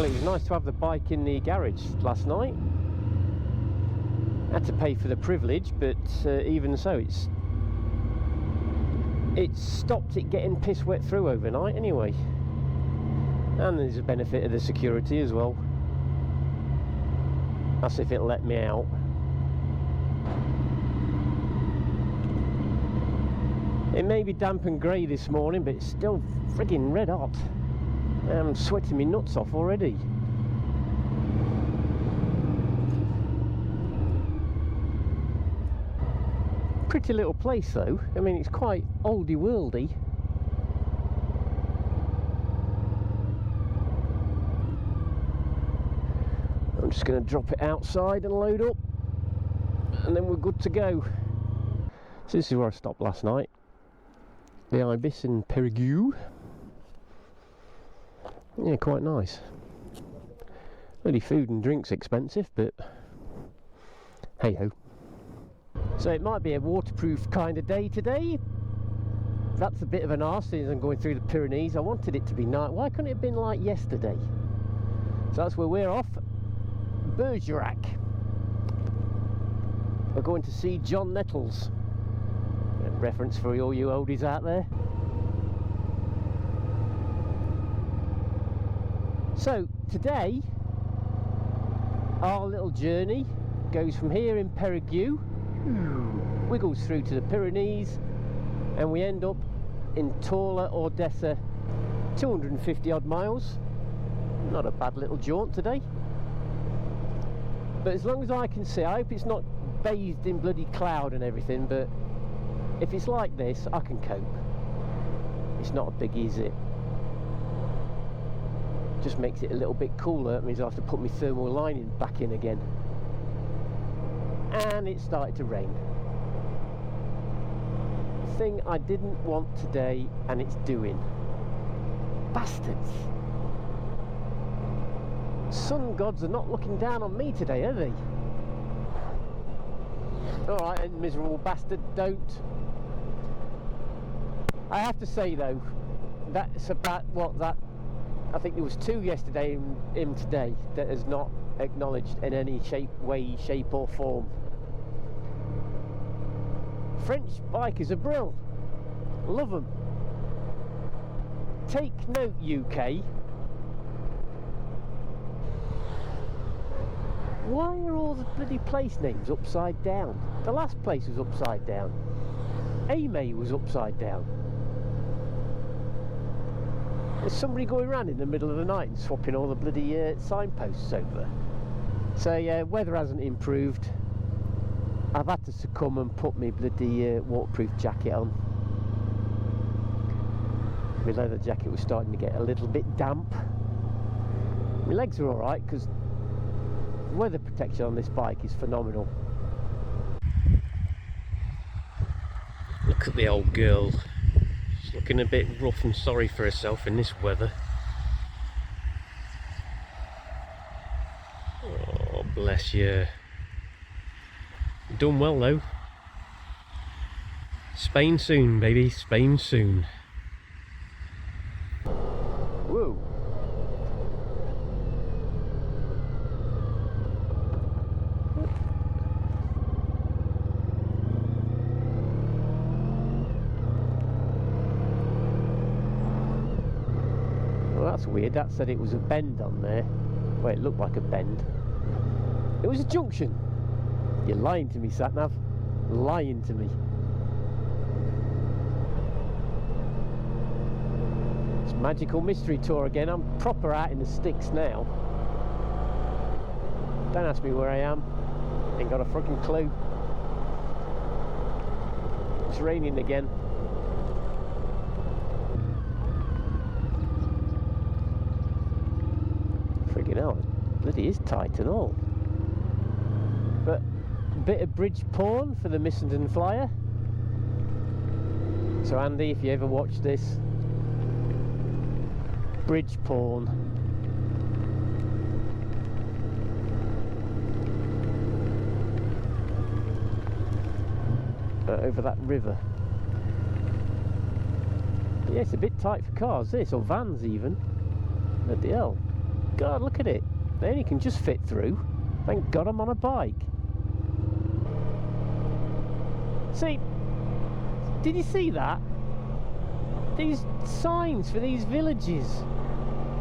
Well, it was nice to have the bike in the garage last night. Had to pay for the privilege, but even so, it's stopped it getting piss wet through overnight anyway. And there's a benefit of the security as well. That's if it'll let me out. It may be damp and grey this morning, but it's still frigging red hot. I'm sweating my nuts off already. Pretty little place though. I mean, it's quite oldie worldy. I'm just going to drop it outside and load up, and then we're good to go. So this is where I stopped last night. The Ibis in Périgueux. Yeah, quite nice. Really, food and drink's expensive, but hey ho. So it might be a waterproof kind of day today. That's a bit of an arse since I'm going through the Pyrenees. I wanted it to be night. Why couldn't it have been like yesterday? So that's where we're off. Bergerac. We're going to see John Nettles. A reference for all you oldies out there. So today our little journey goes from here in Périgueux, wiggles through to the Pyrenees, and we end up in Torla Ordesa, 250 odd miles. Not a bad little jaunt today. But as long as I can see, I hope it's not bathed in bloody cloud and everything, but if it's like this, I can cope. It's not a biggie, is it? Just makes it a little bit cooler. It means I have to put my thermal lining back in again. And it started to rain. Thing I didn't want today, and it's doing. Bastards. Sun gods are not looking down on me today, are they? Alright, and miserable bastard, don't. I have to say though, that's about what that, I think there was 2 yesterday in today that is not acknowledged in any way, shape or form. French bikers are brill. Love them. Take note, UK. Why are all the bloody place names upside down? The last place was upside down. Aimé was upside down. There's somebody going around in the middle of the night and swapping all the bloody signposts over. So yeah, weather hasn't improved. I've had to succumb and put my bloody waterproof jacket on. My leather jacket was starting to get a little bit damp. My legs are alright because weather protection on this bike is phenomenal. Look at the old girl. She's looking a bit rough and sorry for herself in this weather. Oh, bless you. You've done well though. Spain soon, baby. Spain soon. Whoa. Well, that's weird. That said it was a bend on there. Well, it looked like a bend. It was a junction. You're lying to me, Satnav. Lying to me. It's Magical Mystery Tour again. I'm proper out in the sticks now. Don't ask me where I am. Ain't got a fucking clue. It's raining again. Friggin' hell, it bloody is tight and all. But bit of bridge porn for the Missenden Flyer. So Andy, if you ever watch this, bridge porn. Over that river. But yeah, it's a bit tight for cars this, or vans even. Bloody hell. God, look at it. They only can just fit through. Thank God I'm on a bike. See, did you see that? These signs for these villages,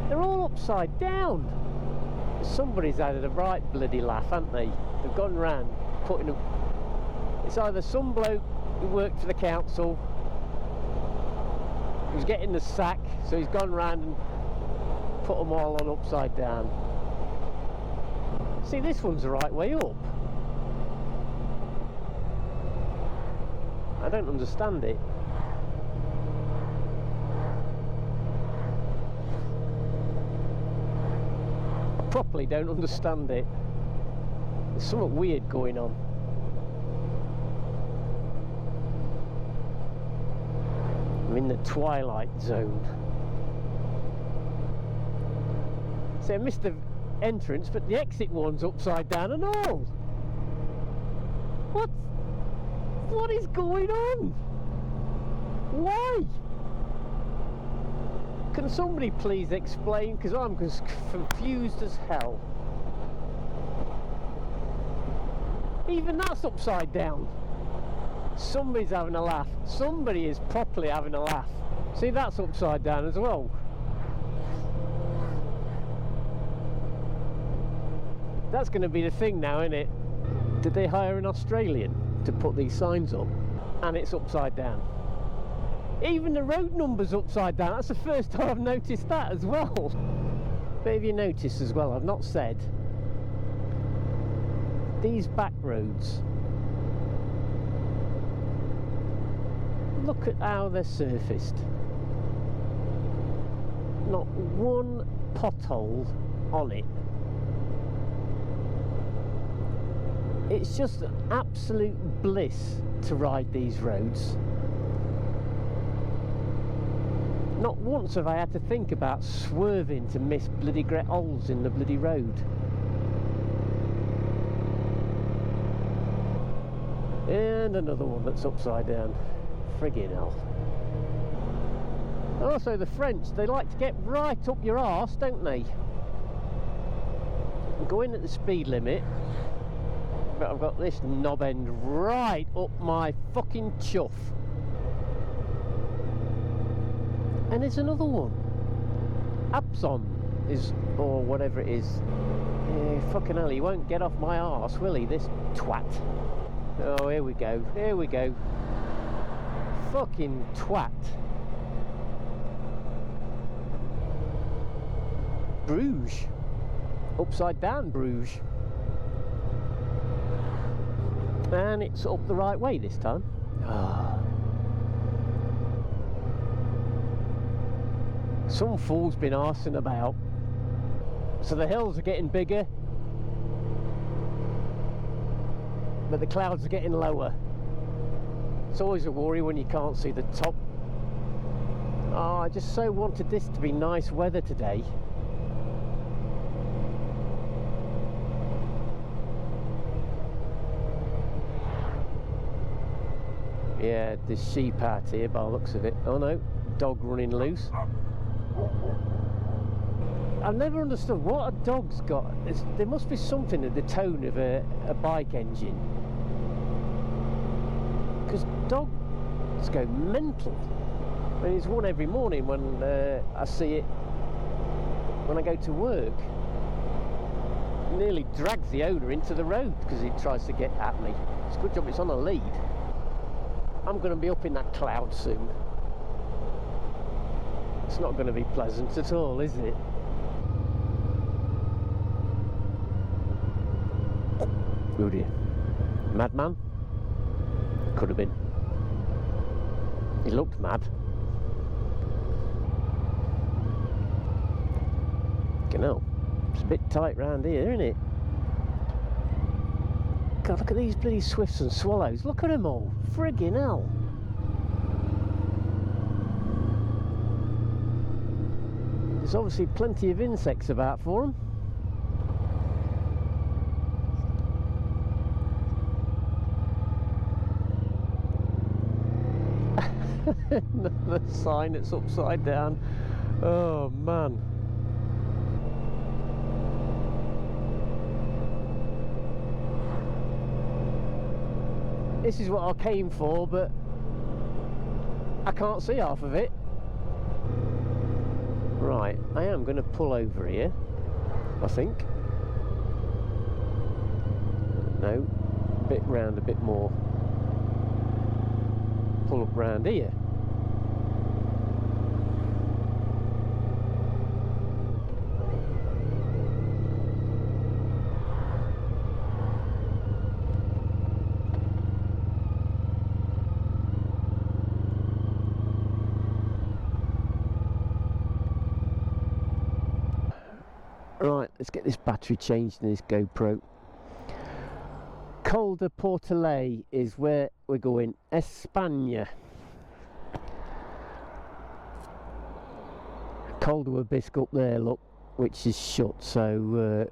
they're all upside down. Somebody's had a right bloody laugh, haven't they? They've gone round putting them. It's either some bloke who worked for the council who's getting the sack, so he's gone round and put them all on upside down. See, this one's the right way up. I don't understand it. I properly don't understand it. There's something weird going on. I'm in the twilight zone. So I missed the entrance, but the exit one's upside down and all. What is going on? Why? Can somebody please explain? Because I'm just confused as hell. Even that's upside down. Somebody's having a laugh. Somebody is properly having a laugh. See, that's upside down as well. That's going to be the thing now, isn't it? Did they hire an Australian to put these signs up? And it's upside down. Even the road number's upside down. That's the first time I've noticed that as well. But have you noticed as well, I've not said, these back roads, look at how they're surfaced. Not one pothole on it. It's just an absolute bliss to ride these roads. Not once have I had to think about swerving to miss bloody great holes in the bloody road. And another one that's upside down. Friggin' hell. Also, the French, they like to get right up your arse, don't they? Go in at the speed limit, but I've got this knob end right up my fucking chuff. And there's another one. Abson is, or whatever it is. Fucking hell, he won't get off my arse, will he, this twat? Oh, here we go, here we go. Fucking twat. Bruges. Upside down Bruges. And it's up the right way this time. Oh. Some fool's been arsing about. So the hills are getting bigger, but the clouds are getting lower. It's always a worry when you can't see the top. Oh, I just so wanted this to be nice weather today. Yeah, there's sheep out here by the looks of it. Oh no, dog running loose. I've never understood what a dog's got. There must be something in the tone of a bike engine. Because dogs go mental. I mean, there's one every morning when I see it when I go to work. It nearly drags the owner into the road because he tries to get at me. It's a good job it's on a lead. I'm going to be up in that cloud soon. It's not going to be pleasant at all, is it? Oh dear. Madman? Could have been. He looked mad. You know, it's a bit tight round here, isn't it? God, look at these bloody swifts and swallows. Look at them all. Friggin' hell. There's obviously plenty of insects about for them. Another sign that's upside down. Oh man. This is what I came for, but I can't see half of it. Right, I am going to pull over here, I think. No, a bit round, a bit more. Pull up round here. Right, let's get this battery changed in this GoPro. Col de Portelay is where we're going. España. Col de Bisque up there, look, which is shut, so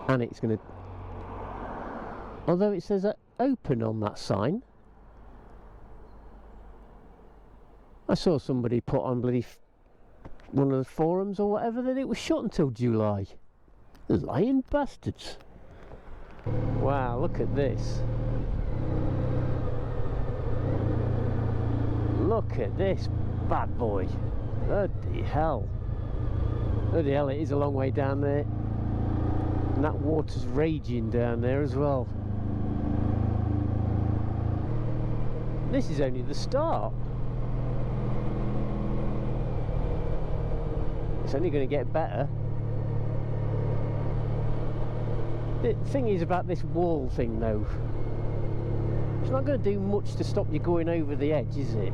and it's going to, although it says open on that sign. I saw somebody put on bloody one of the forums or whatever that it was shut until July. Lying bastards. Wow, look at this. Look at this bad boy. Bloody hell. Bloody hell, it is a long way down there. And that water's raging down there as well. This is only the start. It's only going to get better. The thing is about this wall thing though, it's not going to do much to stop you going over the edge, is it?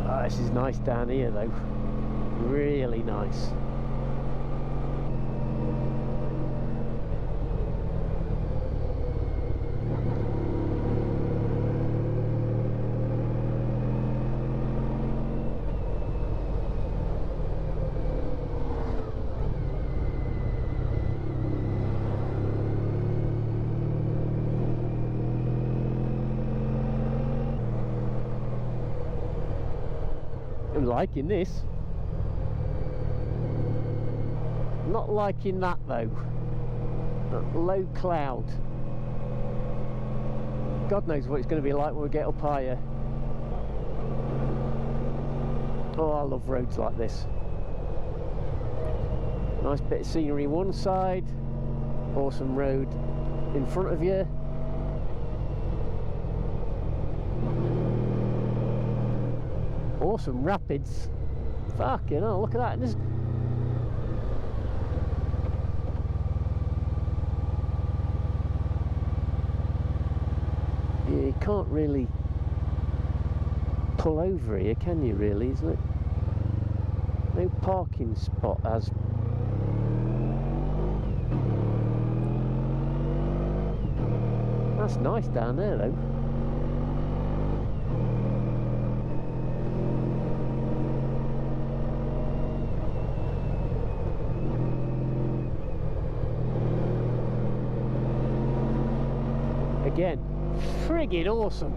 Oh, this is nice down here though, really nice. I'm liking this. Not liking that though. That low cloud. God knows what it's going to be like when we get up higher. Oh, I love roads like this. Nice bit of scenery one side, awesome road in front of you. Awesome rapids. Fucking hell, look at that. There's... yeah, you can't really pull over here, can you really? Isn't it? No parking spot as. That's nice down there though. Again, friggin' awesome.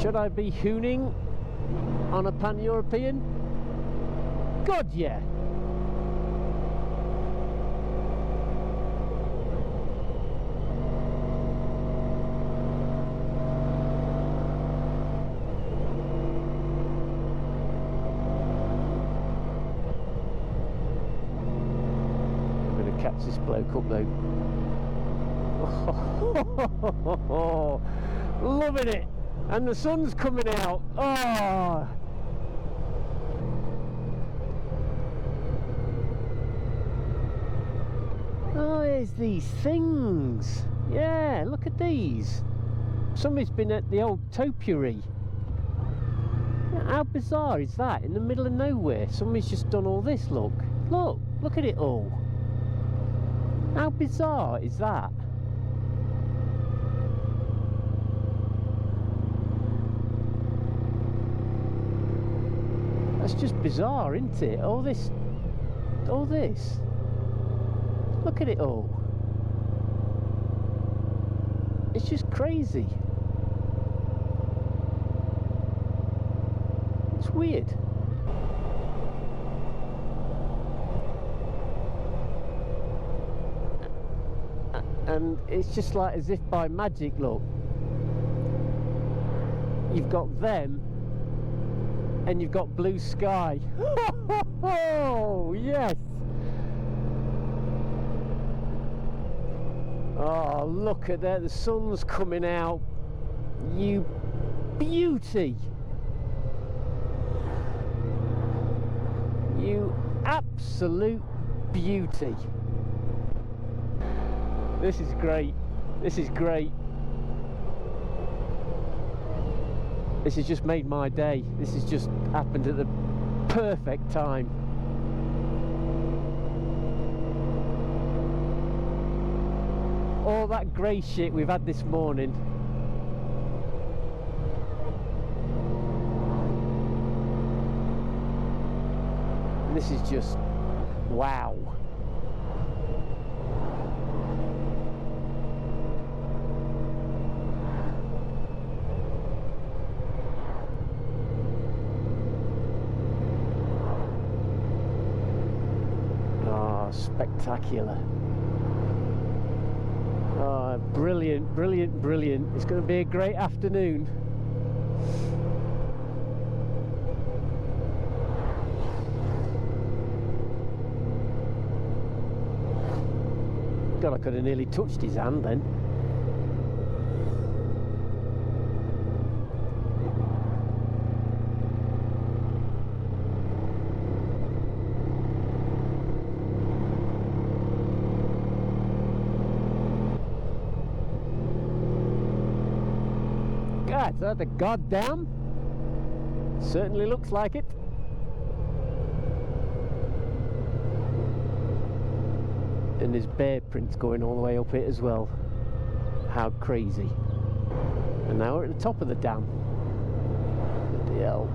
Should I be hooning on a pan-European? God, yeah. Catch this bloke up though. Loving it, and the sun's coming out. Oh, there's these things. Yeah, look at these. Somebody's been at the old topiary. How bizarre is that? In the middle of nowhere, somebody's just done all this. Look at it all. How bizarre is that? That's just bizarre, isn't it? All this. Look at it all. It's just crazy. It's weird. And it's just like as if by magic, look. You've got them and you've got blue sky. Oh, yes. Oh, look at that, the sun's coming out. You beauty. You absolute beauty. This is great. This is great. This has just made my day. This has just happened at the perfect time. All that grey shit we've had this morning. And this is just wow. Oh, spectacular. Oh, brilliant, brilliant, brilliant. It's going to be a great afternoon. God, I could have nearly touched his hand then. God, is that the goddamn? Certainly looks like it. And there's bear prints going all the way up it as well. How crazy. And now we're at the top of the dam. Bloody hell.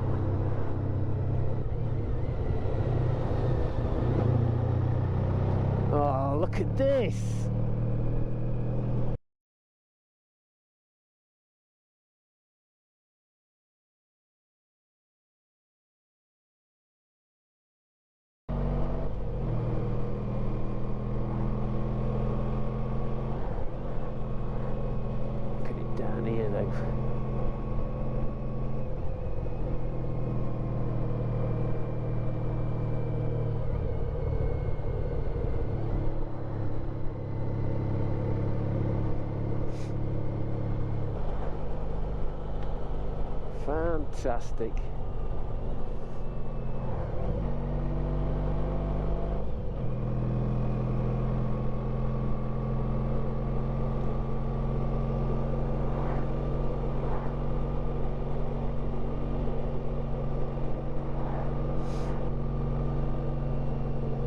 Oh, look at this. Down here though. Fantastic.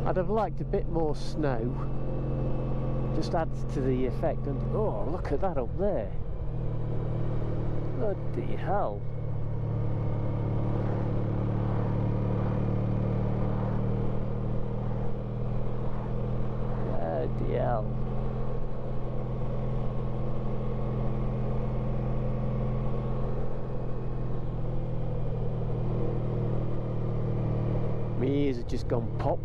I'd have liked a bit more snow. Just adds to the effect. And oh, look at that up there. Bloody hell. Bloody hell. My ears have just gone pop.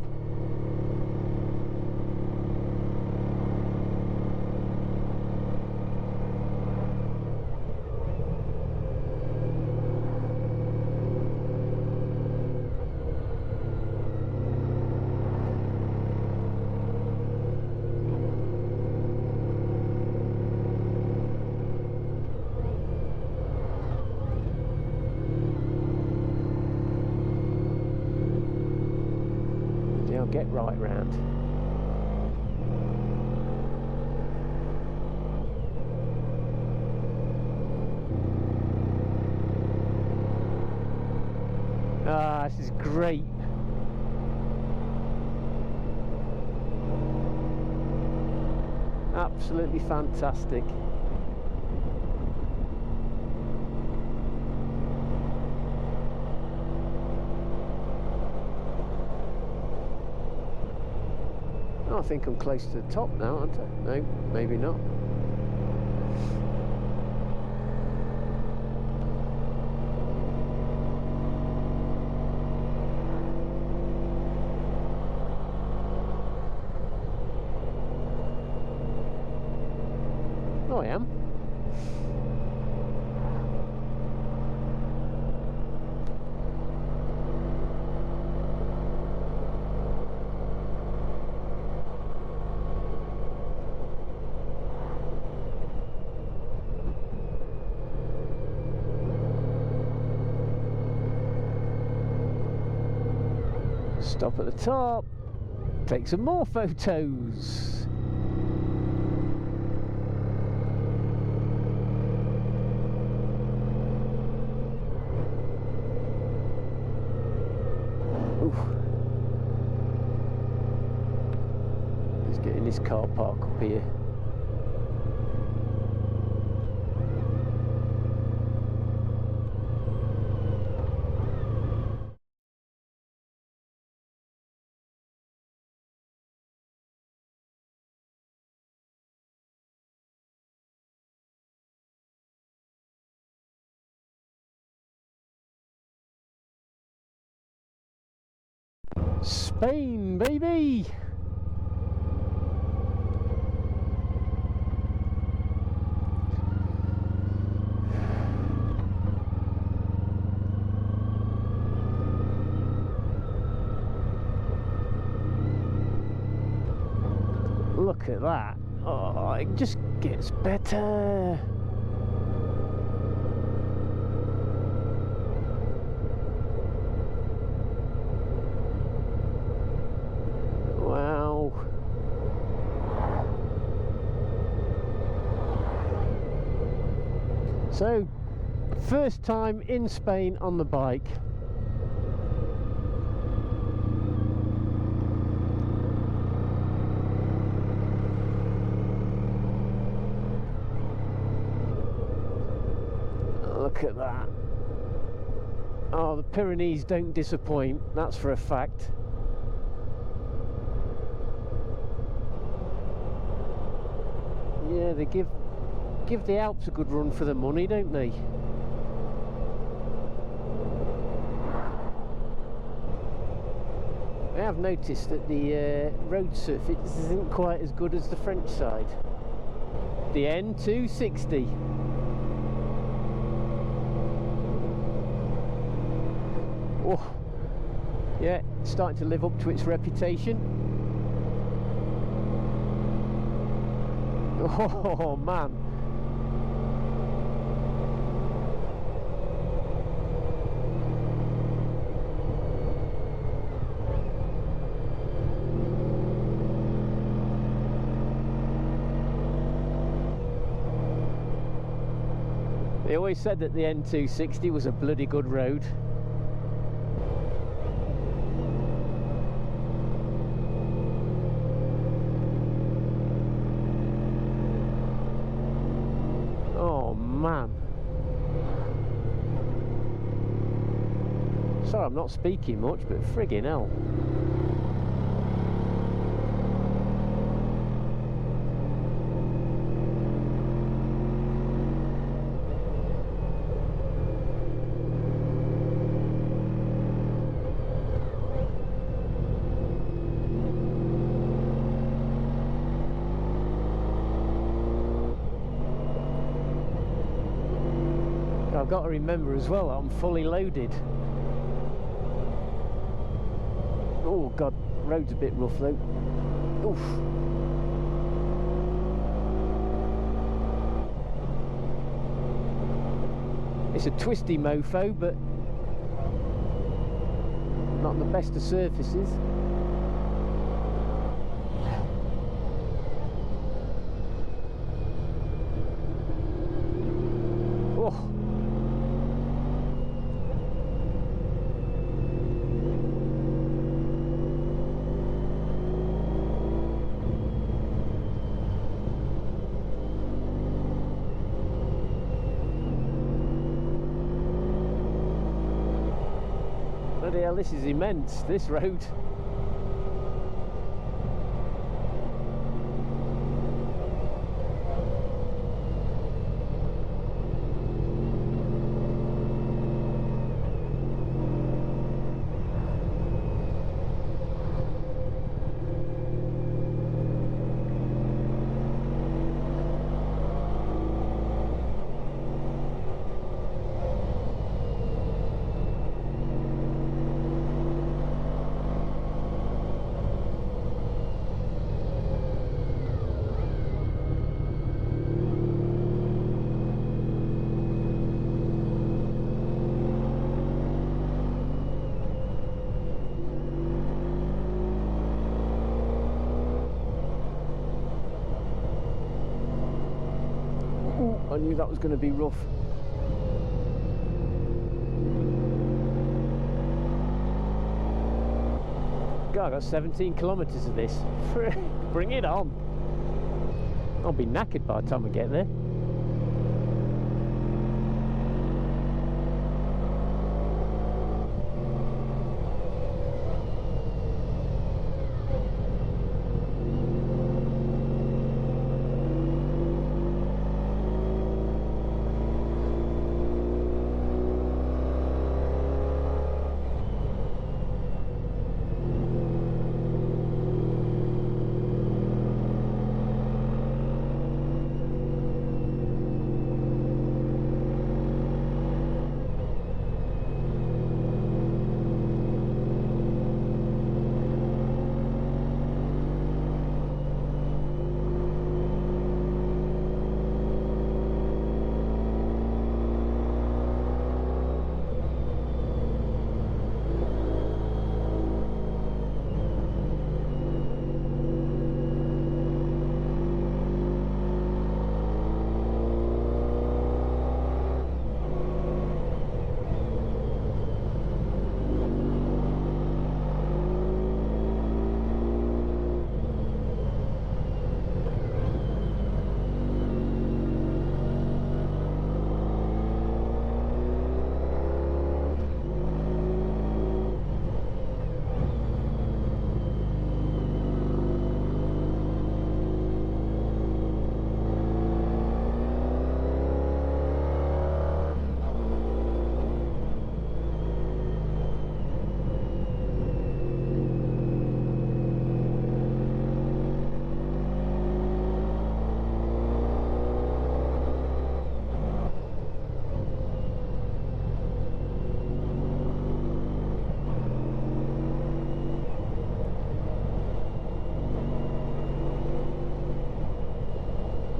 Get right round. Ah, this is great. Absolutely fantastic. I think I'm close to the top now, aren't I? No, maybe not. I am. Stop at the top, take some more photos. Ooh. Let's get in this car park up here. Spain, baby! Look at that. Oh, it just gets better. Wow. So, first time in Spain on the bike. Look at that. Oh, the Pyrenees don't disappoint, that's for a fact. Yeah, they give the Alps a good run for the money, don't they? I have noticed that the road surface isn't quite as good as the French side. The N260. Oh, yeah, it's starting to live up to its reputation. Oh man. They always said that the N260 was a bloody good road. Oh man. Sorry I'm not speaking much, but friggin' hell. I've got to remember as well, I'm fully loaded. Oh god, road's a bit rough though. Oof. It's a twisty mofo, but not the best of surfaces. Oh. Bloody hell, this is immense, this road. knew that was going to be rough. God, I got 17 kilometres of this. Bring it on. I'll be knackered by the time we get there.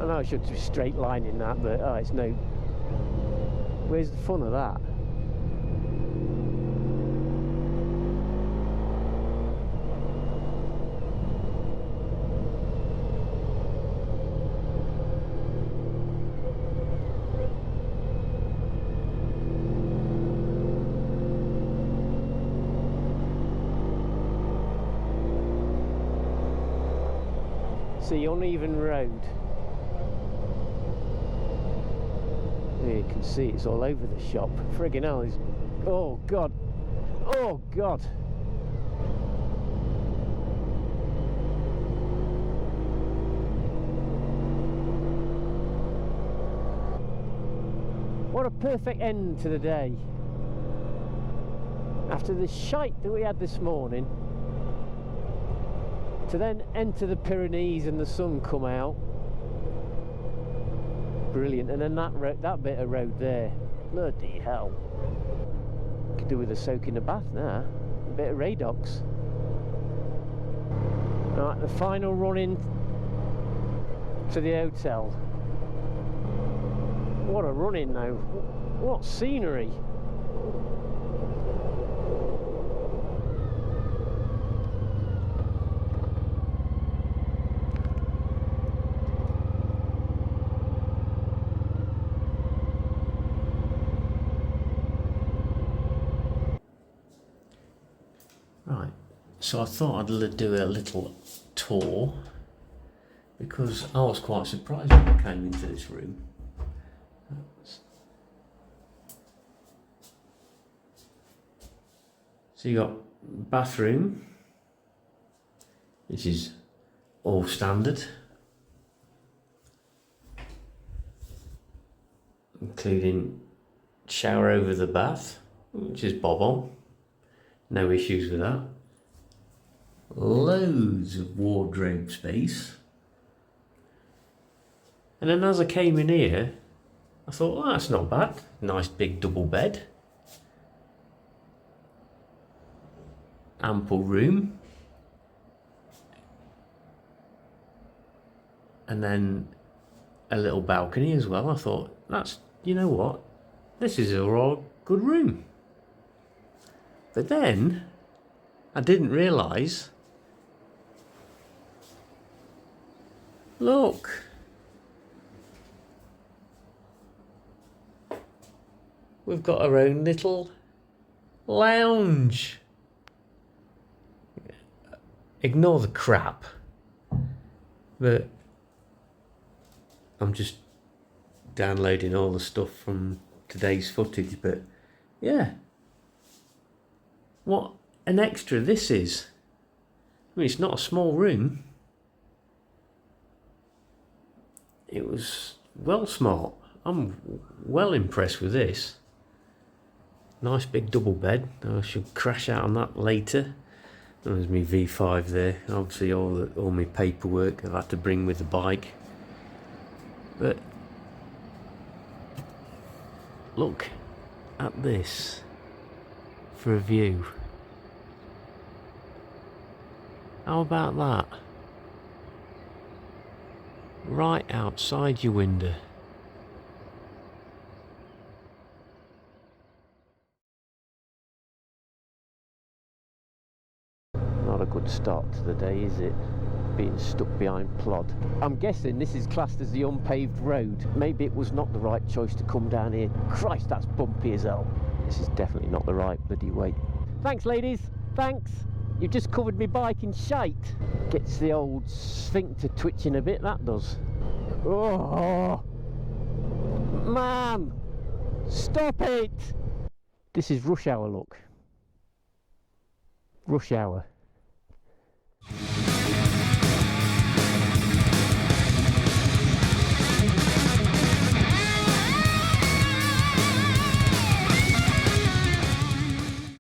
I know I should be straight lining that, but oh, it's no. Where's the fun of that? See, uneven road. You can see it's all over the shop. Friggin' hell, is. Oh god. Oh god. What a perfect end to the day. After the shite that we had this morning, to then enter the Pyrenees and the sun come out. Brilliant. And then that bit of road there, bloody hell. Could do with a soak in the bath now. A bit of Radox. Right, the final run in to the hotel. What a run in though. What scenery. Right, so I thought I'd do a little tour because I was quite surprised when I came into this room. So you got bathroom, which is all standard, including shower over the bath, which is bob on. No issues with that. Loads of wardrobe space. And then as I came in here, I thought, oh, that's not bad. Nice big double bed. Ample room. And then a little balcony as well. I thought, that's, you know what? This is a real good room. But then, I didn't realise, look, we've got our own little lounge. Ignore the crap, but I'm just downloading all the stuff from today's footage. But yeah, what an extra this is. I mean, it's not a small room. It was well smart. I'm well impressed with this. Nice big double bed. I should crash out on that later. There's my V5 there. Obviously all my paperwork I've had to bring with the bike. But look at this for a view. How about that? Right outside your window. Not a good start to the day, is it? Being stuck behind plod. I'm guessing this is classed as the unpaved road. Maybe it was not the right choice to come down here. Christ, that's bumpy as hell. This is definitely not the right bloody way. Thanks, ladies. Thanks. You've just covered me bike in shite. Gets the old sphincter twitching a bit, that does. Oh, man. Stop it. This is rush hour, look. Rush hour.